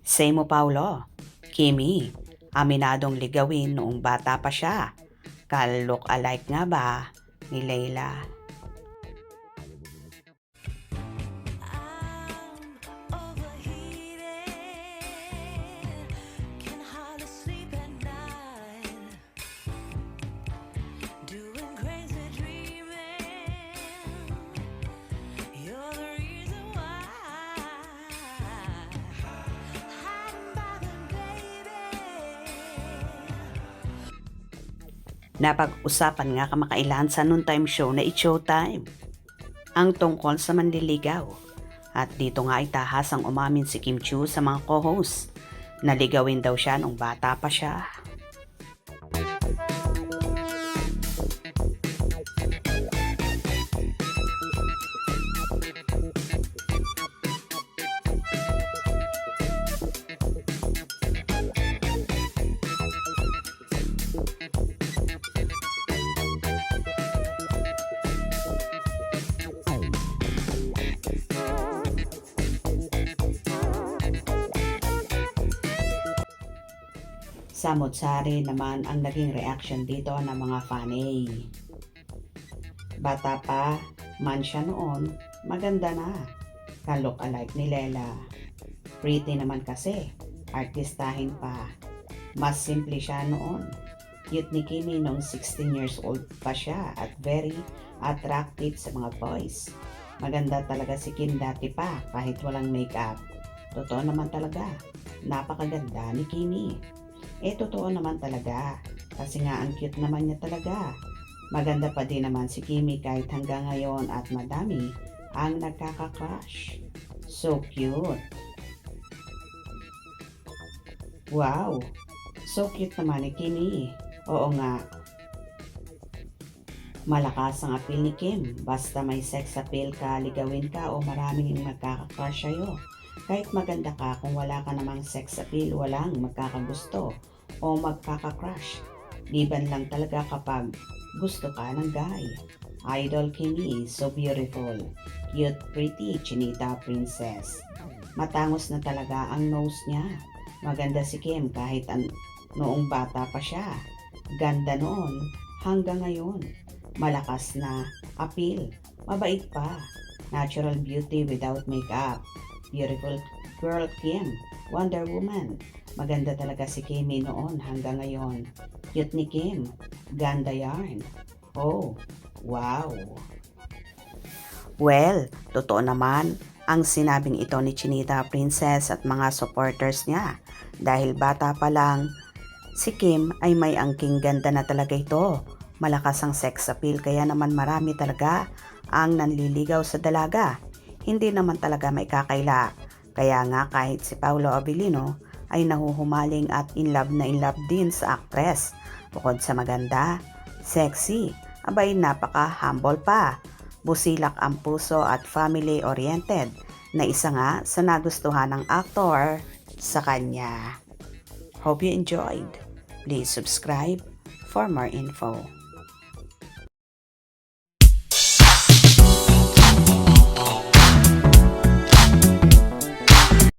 Same mo Paulo, Kimi, aminadong ligawin noong bata pa siya. Ka-look alike nga ba ni Layla? Napag-usapan nga kamakailan sa noontime show na It's Showtime ang tungkol sa manliligaw. At dito nga ay tahasang umamin si Kim Chiu sa mga co-host na ligawin daw siya nung bata pa siya. Samot-sari naman ang naging reaction dito ng mga fanay. Bata pa man siya noon, maganda na. Ka-look alike ni Layla. Pretty naman kasi, artistahin pa. Mas simple siya noon. Cute ni Kimi noong 16 years old pa siya at very attractive sa mga boys. Maganda talaga si Kim dati pa kahit walang makeup. Totoo naman talaga, napakaganda ni Kimi. Totoo naman talaga. Kasi nga ang cute naman niya talaga. Maganda pa din naman si Kimi kahit hanggang ngayon at madami ang nagkaka-crush. So cute. Wow! So cute naman ni Kimi. Oo nga. Malakas ang appeal ni Kim. Basta may sex appeal ka, ligawin ka o maraming magkaka-crush sa'yo. Kahit maganda ka, kung wala ka namang sex appeal, walang magkakagusto o magkaka-crush. Liban lang talaga kapag gusto ka ng guy. Idol Kimi, so beautiful. Cute, pretty, chinita princess. Matangos na talaga ang nose niya. Maganda si Kim kahit noong bata pa siya. Ganda noon hanggang ngayon. Malakas na appeal. Mabait pa. Natural beauty without makeup. Beautiful girl Kim, Wonder Woman. Maganda talaga si Kimi noon hanggang ngayon. Cute ni Kim, ganda yarn. Oh, wow. Well, totoo naman ang sinabing ito ni Chinita Princess at mga supporters niya. Dahil bata pa lang, si Kim ay may angking ganda na talaga ito. Malakas ang sex appeal kaya naman marami talaga ang nanliligaw sa dalaga. Hindi naman talaga may kakaila. Kaya nga kahit si Paolo Abilino ay nahuhumaling at in love din sa actress. Bukod sa maganda, sexy, abay napaka-humble pa. Busilak ang puso at family-oriented na isa nga sa nagustuhan ng aktor sa kanya. Hope you enjoyed. Please subscribe for more info.